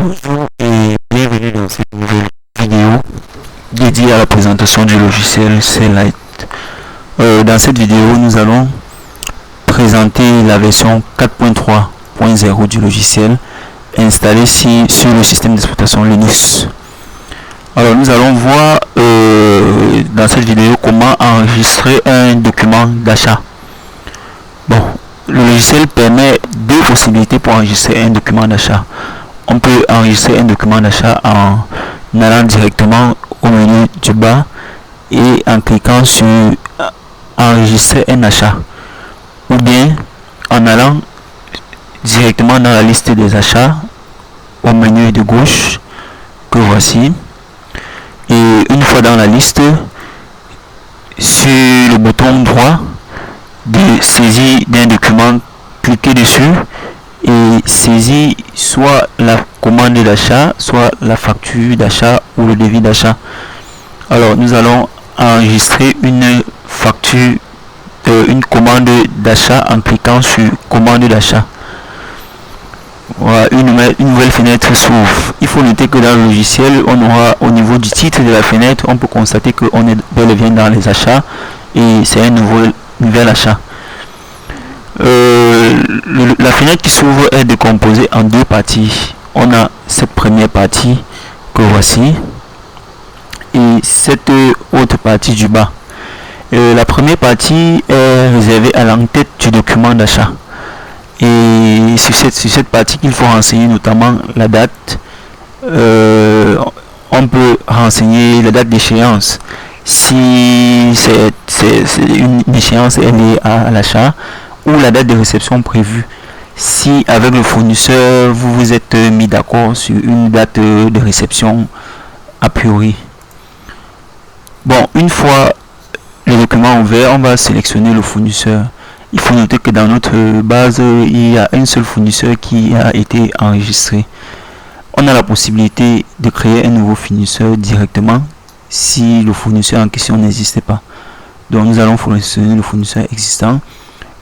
Bonjour et bienvenue dans cette nouvelle vidéo dédiée à la présentation du logiciel C-Lite. Dans cette vidéo, nous allons présenter la version 4.3.0 du logiciel installé sur le système d'exploitation Linux. Alors nous allons voir dans cette vidéo comment enregistrer un document d'achat. Bon, le logiciel permet deux possibilités pour enregistrer un document d'achat. On peut enregistrer un document d'achat en allant directement au menu du bas et en cliquant sur enregistrer un achat, ou bien en allant directement dans la liste des achats au menu de gauche que voici, et une fois dans la liste, sur le bouton droit de saisie d'un document, cliquez dessus et saisir soit la commande d'achat, soit la facture d'achat ou le devis d'achat. Alors nous allons enregistrer une facture, une commande d'achat en cliquant sur commande d'achat. Voilà, une nouvelle fenêtre s'ouvre. Il faut noter que dans le logiciel, on aura au niveau du titre de la fenêtre, on peut constater qu'on est bel et bien dans les achats et c'est un nouvel achat. La fenêtre qui s'ouvre est décomposée en deux parties. On a cette première partie que voici et cette autre partie du bas. La première partie est réservée à l'entête du document d'achat. Et sur cette partie qu'il faut renseigner notamment la date. On peut renseigner la date d'échéance si c'est une échéance est liée à l'achat, ou la date de réception prévue si avec le fournisseur vous vous êtes mis d'accord sur une date de réception a priori. Bon, une fois le document ouvert, on va sélectionner le fournisseur. Il faut noter que dans notre base, il y a un seul fournisseur qui a été enregistré. On a la possibilité de créer un nouveau fournisseur directement si le fournisseur en question n'existait pas. Donc nous allons sélectionner le fournisseur existant.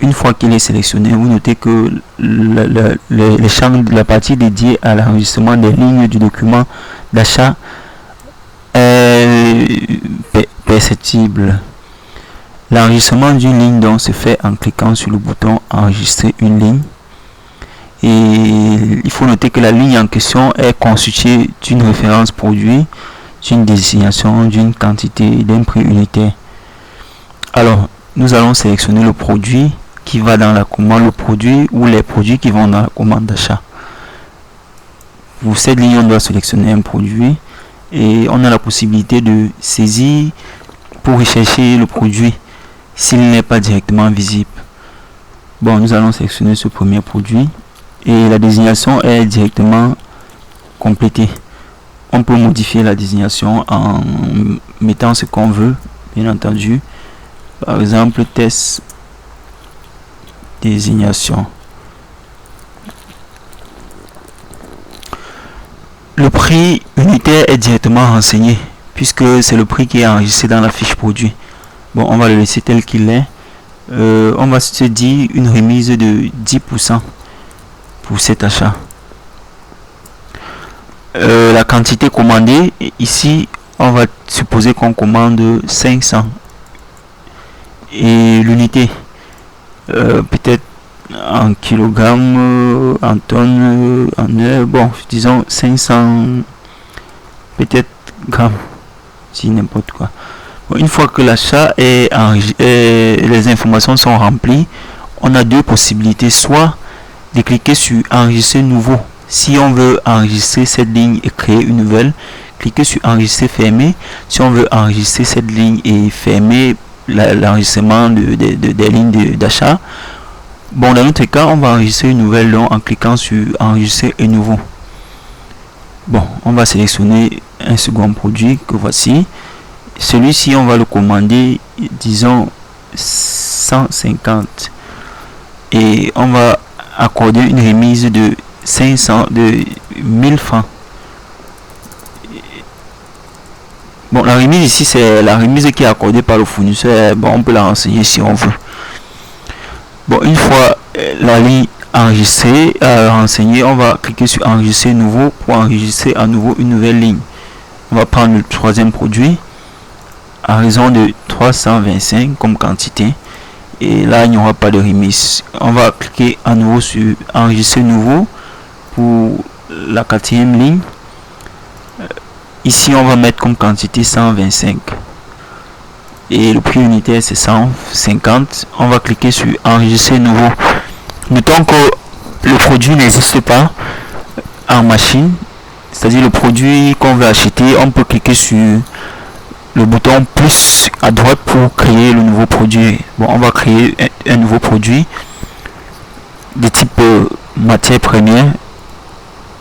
Une fois qu'il est sélectionné, vous notez que les champs de la partie dédiée à l'enregistrement des lignes du document d'achat est perceptible. L'enregistrement d'une ligne donc se fait en cliquant sur le bouton enregistrer une ligne. Et il faut noter que la ligne en question est constituée d'une référence produit, d'une désignation, d'une quantité, d'un prix unitaire. Alors, nous allons sélectionner le produit qui va dans la commande, le produit ou les produits qui vont dans la commande d'achat. Pour cette ligne, on doit sélectionner un produit et on a la possibilité de saisir pour rechercher le produit s'il n'est pas directement visible. Bon, nous allons sélectionner ce premier produit et la désignation est directement complétée. On peut modifier la désignation en mettant ce qu'on veut, bien entendu. Par exemple, test désignation. Le prix unitaire est directement renseigné puisque c'est le prix qui est enregistré dans la fiche produit. Bon, on va le laisser tel qu'il est. On va se dire une remise de 10% pour cet achat. La quantité commandée, ici on va supposer qu'on commande 500 et l'unité peut-être en kilogrammes, en tonnes, en heures, bon disons 500 peut-être grammes, si n'importe quoi. Bon, une fois que l'achat est les informations sont remplies, on a deux possibilités, soit de cliquer sur enregistrer nouveau si on veut enregistrer cette ligne et créer une nouvelle, cliquez sur enregistrer fermé si on veut enregistrer cette ligne et fermer l'enregistrement des lignes d'achat. Bon, dans notre cas, on va enregistrer une nouvelle donc en cliquant sur enregistrer un nouveau. Bon, on va sélectionner un second produit que voici. Celui-ci, on va le commander, disons 150 et on va accorder une remise de 1000 francs. Bon, la remise ici, c'est la remise qui est accordée par le fournisseur. Bon, on peut la renseigner si on veut. Bon, une fois la ligne enregistrer, renseigner, on va cliquer sur enregistrer nouveau pour enregistrer à nouveau une nouvelle ligne. On va prendre le troisième produit à raison de 325 comme quantité, et là il n'y aura pas de remise. On va cliquer à nouveau sur enregistrer nouveau pour la quatrième ligne. Ici on va mettre comme quantité 125 et le prix unitaire c'est 150. On va cliquer sur enregistrer nouveau. Notons que le produit n'existe pas en machine, c'est-à-dire le produit qu'on veut acheter, on peut cliquer sur le bouton plus à droite pour créer le nouveau produit. Bon, on va créer un nouveau produit de type matière première,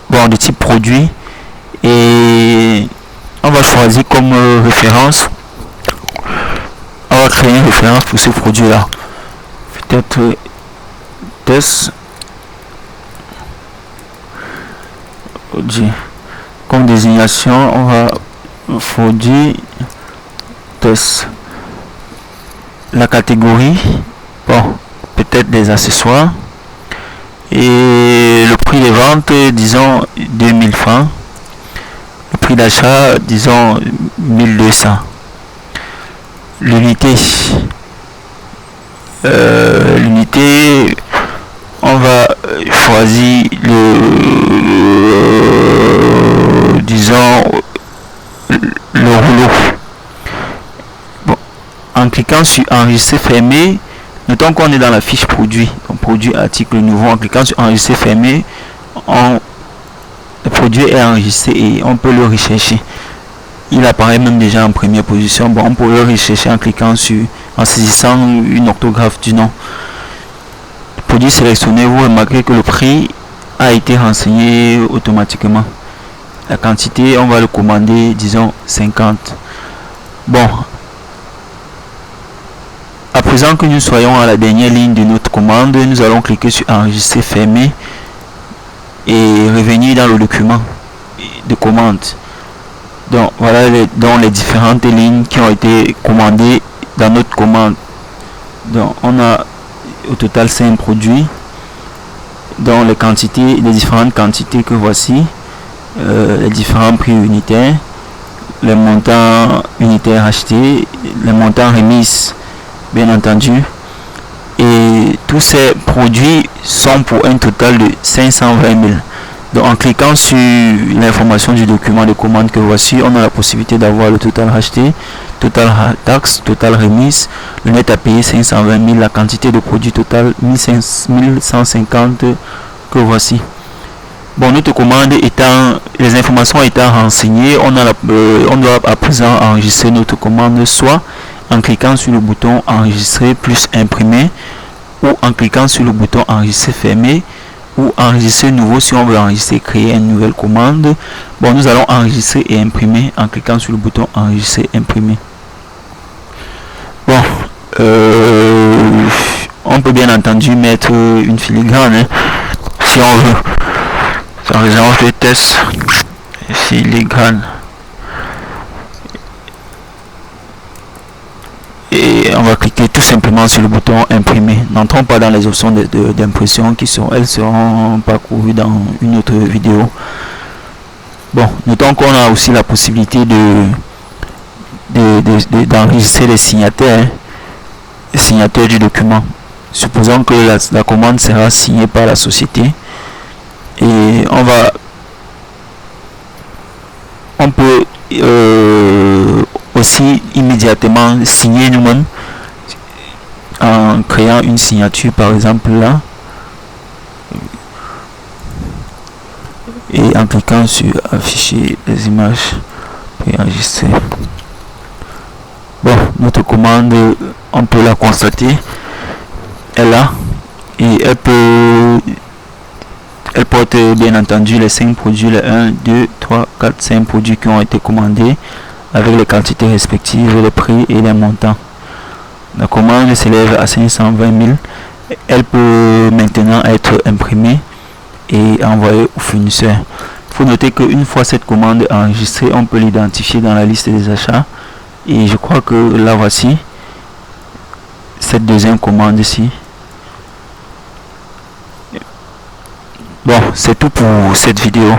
bon, de type produit, et on va choisir comme référence, on va créer une référence pour ce produit là, peut-être test comme désignation. On va produit test, la catégorie, bon, peut-être des accessoires, et le prix de vente, disons 2000 francs, le prix d'achat, disons 1200. L'unité, on va choisir le disons le rouleau. Bon, en cliquant sur enregistrer fermé, notons qu'on est dans la fiche produit, donc produit article nouveau. En cliquant sur enregistrer fermé, le produit est enregistré et on peut le rechercher. Il apparaît même déjà en première position. Bon, on peut le rechercher en cliquant sur, en saisissant une orthographe du nom. Le produit sélectionné, vous remarquez que le prix a été renseigné automatiquement. La quantité, on va le commander, disons 50. Bon, à présent que nous soyons à la dernière ligne de notre commande, nous allons cliquer sur enregistrer fermé et revenir dans le document de commande. Donc voilà les différentes lignes qui ont été commandées dans notre commande. Donc on a au total 5 produits, dont les quantités, les différentes quantités que voici, les différents prix unitaires, les montants unitaires achetés, les montants remis bien entendu, et tous ces produits sont pour un total de 520 000. Donc en cliquant sur l'information du document de commande que voici, on a la possibilité d'avoir le total acheté, total taxe, total remise, le net à payer 520 000, la quantité de produits total 1150 que voici. Bon, notre commande étant, les informations étant renseignées, on doit à présent enregistrer notre commande, soit en cliquant sur le bouton enregistrer plus imprimer, ou en cliquant sur le bouton enregistrer fermé, ou enregistrer nouveau si on veut enregistrer, créer une nouvelle commande. Bon, nous allons enregistrer et imprimer en cliquant sur le bouton enregistrer imprimer. Bon, on peut bien entendu mettre une filigrane, hein, si on veut. Par exemple, le test filigrane, et on va cliquer tout simplement sur le bouton imprimer. N'entrons pas dans les options d'impression elles seront parcourues dans une autre vidéo. Bon, notons qu'on a aussi la possibilité d'enregistrer les signataires, hein, les signataires du document. Supposons que la commande sera signée par la société, et on peut aussi immédiatement signer nous-mêmes en créant une signature, par exemple là, et en cliquant sur afficher les images préenregistrées. Bon, notre commande, on peut la constater, elle là, et elle porte bien entendu les 5 produits, les 1, 2, 3, 4, 5 produits qui ont été commandés avec les quantités respectives, les prix et les montants. La commande s'élève à 520 000. Elle peut maintenant être imprimée et envoyée au fournisseur. Il faut noter qu'une fois cette commande enregistrée, on peut l'identifier dans la liste des achats. Et je crois que là voici cette deuxième commande ici. Bon, c'est tout pour cette vidéo.